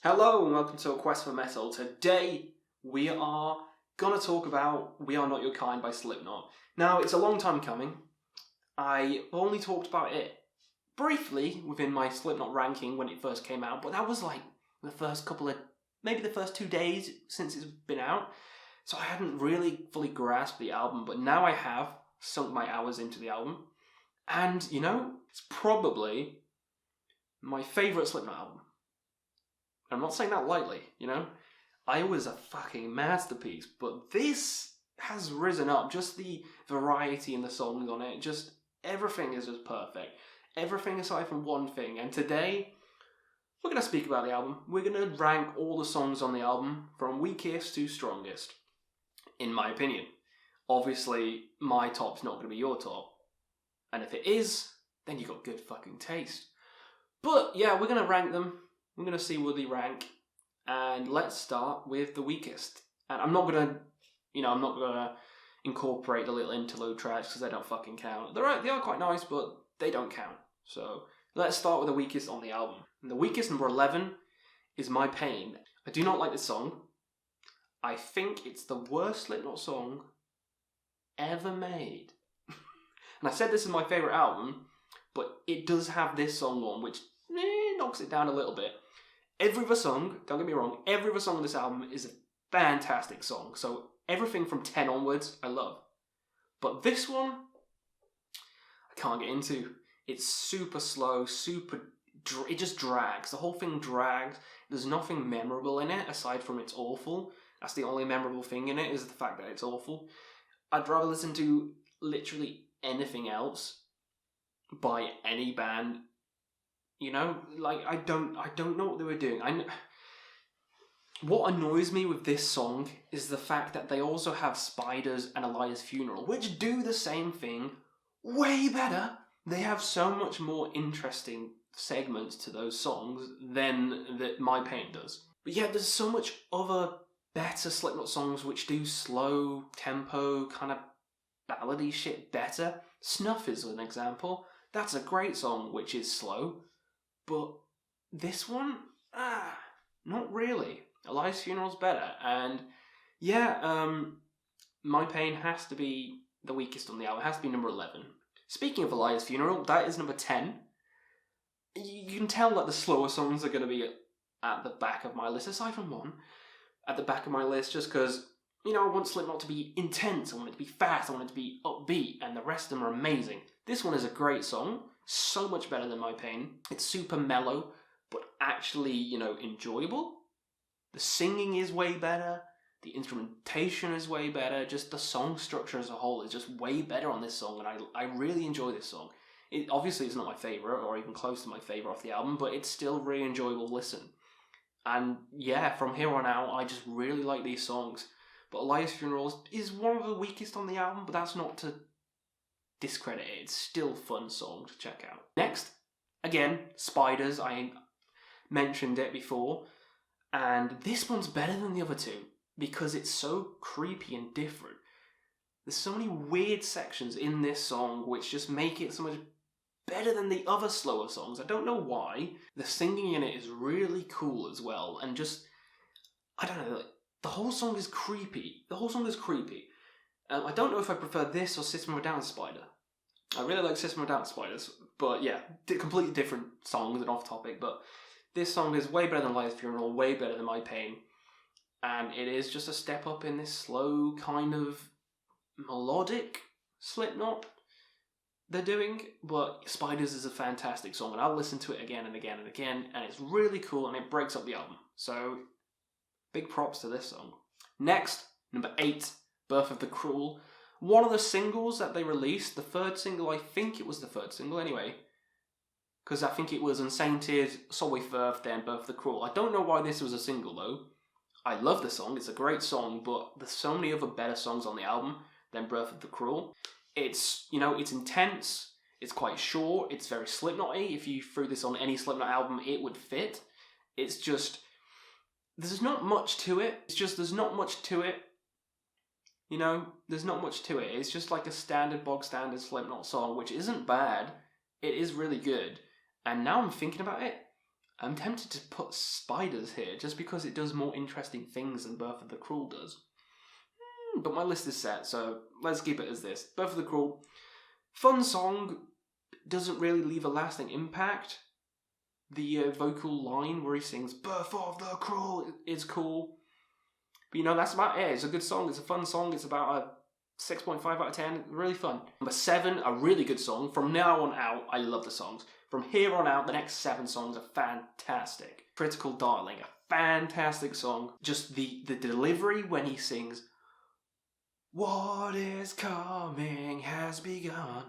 Hello and welcome to A Quest for Metal. Today we are gonna talk about We Are Not Your Kind by Slipknot. Now, it's a long time coming. I only talked about it briefly within my Slipknot ranking when it first came out, but that was like the first maybe the first 2 days since it's been out. So I hadn't really fully grasped the album, but now I have sunk my hours into the album. And, it's probably my favourite Slipknot album. I'm not saying that lightly, I was a fucking masterpiece, but this has risen up. Just the variety in the songs on it, just everything is just perfect. Everything aside from one thing. And today, we're going to speak about the album. We're going to rank all the songs on the album from weakest to strongest, in my opinion. Obviously, my top's not going to be your top. And if it is, then you got good fucking taste. But yeah, we're going to rank them. We're going to see where they rank, and let's start with the weakest. And I'm not going to incorporate the little interlude tracks because they don't fucking count. They are quite nice, but they don't count. So let's start with the weakest on the album. And the weakest, number 11, is My Pain. I do not like this song. I think it's the worst Slipknot song ever made. And I said this is my favourite album, but it does have this song on, which knocks it down a little bit. Every other song, don't get me wrong, every other song on this album is a fantastic song. So everything from 10 onwards, I love. But this one, I can't get into. It's super slow, it just drags. The whole thing drags. There's nothing memorable in it, aside from it's awful. That's the only memorable thing in it, is the fact that it's awful. I'd rather listen to literally anything else by any band. I don't know what they were doing. What annoys me with this song is the fact that they also have Spiders and Elias Funeral, which do the same thing way better. They have so much more interesting segments to those songs than that My Pain does. But yeah, there's so much other better Slipknot songs which do slow tempo, kind of ballady shit better. Snuff is an example. That's a great song which is slow. But this one, not really. Elias Funeral's better. And yeah, My Pain has to be the weakest on the album. It has to be number 11. Speaking of Elias Funeral, that is number 10. You can tell that the slower songs are going to be at the back of my list, aside from one, at the back of my list, just because, I want Slipknot to be intense, I want it to be fast, I want it to be upbeat, and the rest of them are amazing. This one is a great song. So much better than My Pain. It's super mellow, but actually, enjoyable. The singing is way better. The instrumentation is way better. Just the song structure as a whole is just way better on this song, and I really enjoy this song. Obviously, it's not my favourite, or even close to my favourite off the album, but it's still a really enjoyable listen. And yeah, from here on out, I just really like these songs. But Elias Funeral is one of the weakest on the album, but that's not to discredit it. It's still a fun song to check out. Next, again, Spiders. I mentioned it before, and this one's better than the other two because it's so creepy and different. There's so many weird sections in this song which just make it so much better than the other slower songs. I don't know why. The singing in it is really cool as well, and just, I don't know, the whole song is creepy. I don't know if I prefer this or System of a Down Spider. I really like System of a Down Spiders, but yeah, completely different songs and off topic, but this song is way better than Elias Funeral, way better than My Pain, and it is just a step up in this slow, kind of melodic Slipknot they're doing, but Spiders is a fantastic song, and I'll listen to it again and again and again, and it's really cool, and it breaks up the album, so big props to this song. Next, number 8, Birth of the Cruel. One of the singles that they released, the third single, I think it was the third single anyway, because I think it was Unsainted, Solway Firth, then Birth of the Cruel. I don't know why this was a single though. I love the song, it's a great song, but there's so many other better songs on the album than Birth of the Cruel. It's, it's intense, it's quite short, it's very Slipknot-y. If you threw this on any Slipknot album, it would fit. It's just, there's not much to it. There's not much to it. There's not much to it. It's just like a bog standard Slipknot song, which isn't bad. It is really good. And now I'm thinking about it, I'm tempted to put Spiders here just because it does more interesting things than Birth of the Cruel does. But my list is set, so let's keep it as this. Birth of the Cruel, fun song, doesn't really leave a lasting impact. The vocal line where he sings Birth of the Cruel is cool. But you know, that's about it. It's a good song, it's a fun song, it's about a 6.5 out of 10, really fun. Number 7, a really good song. From now on out, I love the songs. From here on out, the next 7 songs are fantastic. Critical Darling, a fantastic song. Just the delivery when he sings, what is coming has begun.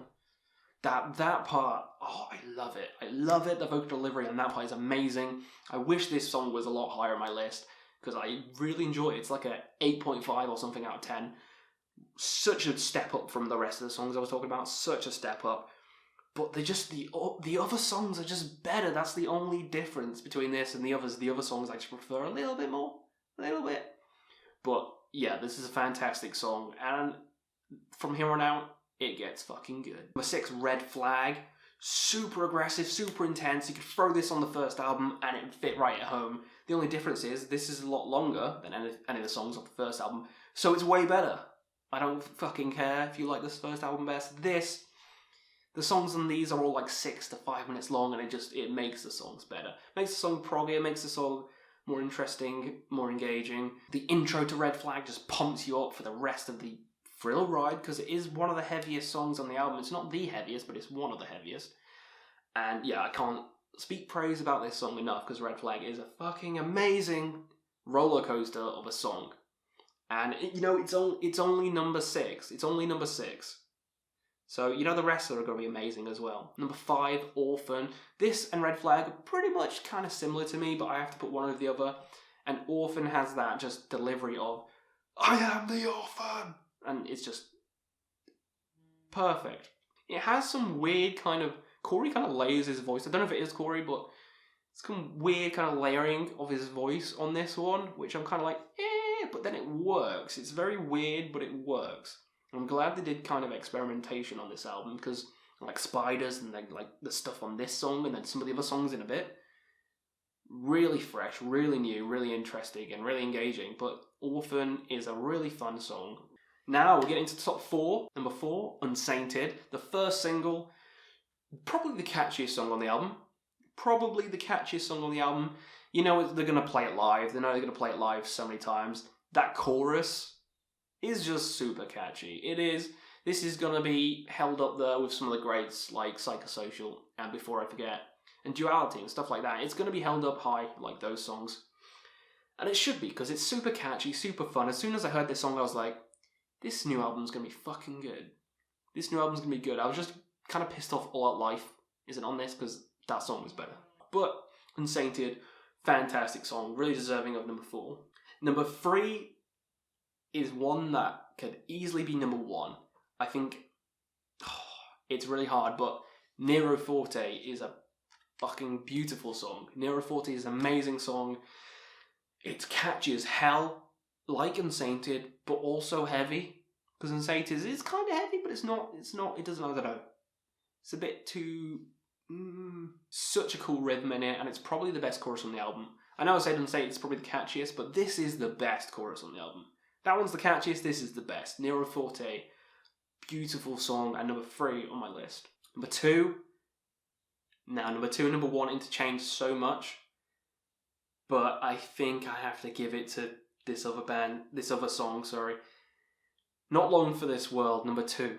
That part, oh, I love it. I love it. The vocal delivery on that part is amazing. I wish this song was a lot higher on my list because I really enjoy it. It's like a 8.5 or something out of 10. Such a step up from the rest of the songs I was talking about. Such a step up. But they just, the other songs are just better. That's the only difference between this and the others. The other songs I just prefer a little bit more. A little bit. But yeah, this is a fantastic song. And from here on out, it gets fucking good. Number 6, Red Flag. Super aggressive, super intense. You could throw this on the first album and it would fit right at home. The only difference is this is a lot longer than any of the songs off the first album. So it's way better. I don't fucking care if you like this first album best. The songs on these are all like 6 to 5 minutes long and it makes the songs better. Makes the song proggy, it makes the song more interesting, more engaging. The intro to Red Flag just pumps you up for the rest of the thrill ride because it is one of the heaviest songs on the album. It's not the heaviest, but it's one of the heaviest. And yeah, I can't speak praise about this song enough because Red Flag is a fucking amazing roller coaster of a song. And it's only number 6. It's only number 6. So you know the rest are going to be amazing as well. Number 5, Orphan. This and Red Flag are pretty much kind of similar to me, but I have to put one over the other. And Orphan has that just delivery of I am the orphan. And it's just perfect. It has some weird kind of... Corey kind of layers his voice. I don't know if it is Corey, but it's some weird kind of layering of his voice on this one, which I'm kind of like, but then it works. It's very weird, but it works. I'm glad they did kind of experimentation on this album, because like Spiders and then like the stuff on this song and then some of the other songs in a bit, really fresh, really new, really interesting and really engaging. But Orphan is a really fun song. Now we're getting to the top 4. Number 4, Unsainted. The first single, probably the catchiest song on the album. Probably the catchiest song on the album. You know they're going to play it live. They know they're going to play it live so many times. That chorus is just super catchy. It is. This is going to be held up there with some of the greats like Psychosocial and Before I Forget and Duality and stuff like that. It's going to be held up high like those songs. And it should be because it's super catchy, super fun. As soon as I heard this song, I was like, this new album's going to be fucking good. This new album's going to be good. I was just kind of pissed off All Out Life isn't on this because that song was better. But Unsainted, fantastic song. Really deserving of number 4. Number 3 is one that could easily be number 1. I think it's really hard, but Nero Forte is a fucking beautiful song. Nero Forte is an amazing song. It's catchy as hell, like Unsainted, but also heavy. Because Unsainted is kind of heavy, but it's not, it doesn't, I don't know. It's a bit too... such a cool rhythm in it, and it's probably the best chorus on the album. I know I said Unsainted is probably the catchiest, but this is the best chorus on the album. That one's the catchiest, this is the best. Nero Forte, beautiful song, and number 3 on my list. Number 2, now number 2 and number 1 interchange so much, but I think I have to give it to this other song, sorry. Not Long for This World, number 2.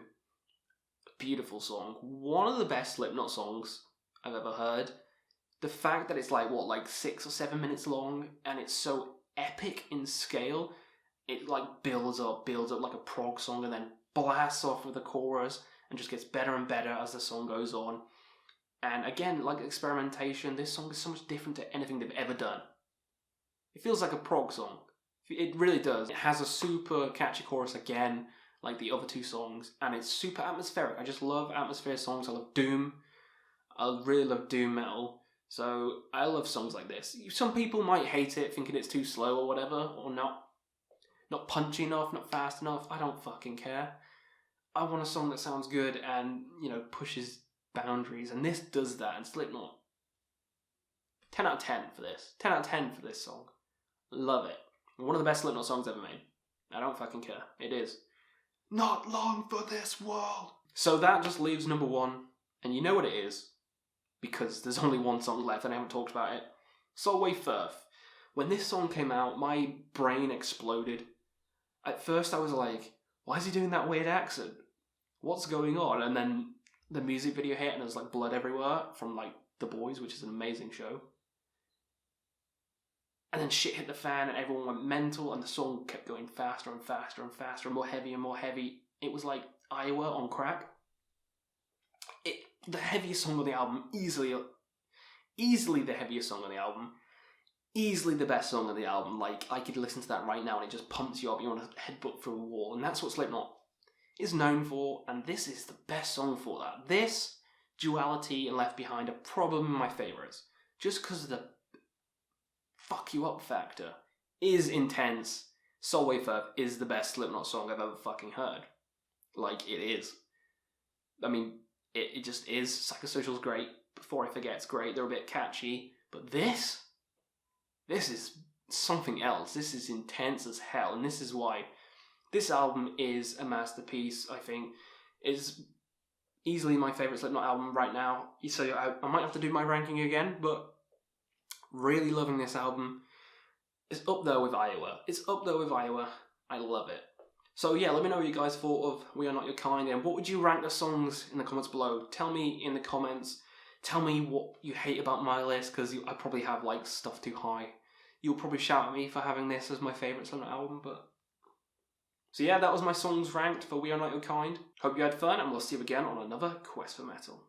Beautiful song. One of the best Slipknot songs I've ever heard. The fact that it's like 6 or 7 minutes long, and it's so epic in scale, it like builds up like a prog song, and then blasts off with the chorus, and just gets better and better as the song goes on. And again, like experimentation, this song is so much different to anything they've ever done. It feels like a prog song. It really does. It has a super catchy chorus again, like the other 2 songs, and it's super atmospheric. I just love atmospheric songs. I love doom. I really love doom metal. So I love songs like this. Some people might hate it, thinking it's too slow or whatever, or not punchy enough, not fast enough. I don't fucking care. I want a song that sounds good and, pushes boundaries, and this does that, and Slipknot 10 out of 10 for this. 10 out of 10 for this song. Love it. One of the best Slipknot songs ever made. I don't fucking care. It is. Not long for this world. So that just leaves number 1. And you know what it is. Because there's only one song left and I haven't talked about it. Solway Firth. When this song came out, my brain exploded. At first I was like, why is he doing that weird accent? What's going on? And then the music video hit and there's like blood everywhere from like The Boys, which is an amazing show. And then shit hit the fan and everyone went mental and the song kept going faster and faster and faster and more heavy and more heavy. It was like Iowa on crack. The heaviest song on the album, easily the heaviest song on the album. Easily the best song on the album. Like, I could listen to that right now and it just pumps you up. You want to headbutt through a wall. And that's what Slipknot is known for. And this is the best song for that. This, Duality, and Left Behind are probably my favourites. Just because of the fuck you up factor is intense. Solway Firth is the best Slipknot song I've ever fucking heard. Like, it is. I mean, it just is. Psychosocial's great. Before I Forget, it's great. They're a bit catchy. But this is something else. This is intense as hell. And this is why this album is a masterpiece, I think. Is easily my favourite Slipknot album right now. So I might have to do my ranking again, but really loving this album. It's up there with Iowa. It's up there with Iowa. I love it. So yeah, let me know what you guys thought of We Are Not Your Kind, and what would you rank the songs in the comments below. Tell me in the comments. Tell me what you hate about my list, because I probably have like stuff too high. You'll probably shout at me for having this as my favourite Slipknot album, but... So yeah, that was my songs ranked for We Are Not Your Kind. Hope you had fun, and we'll see you again on another Quest for Metal.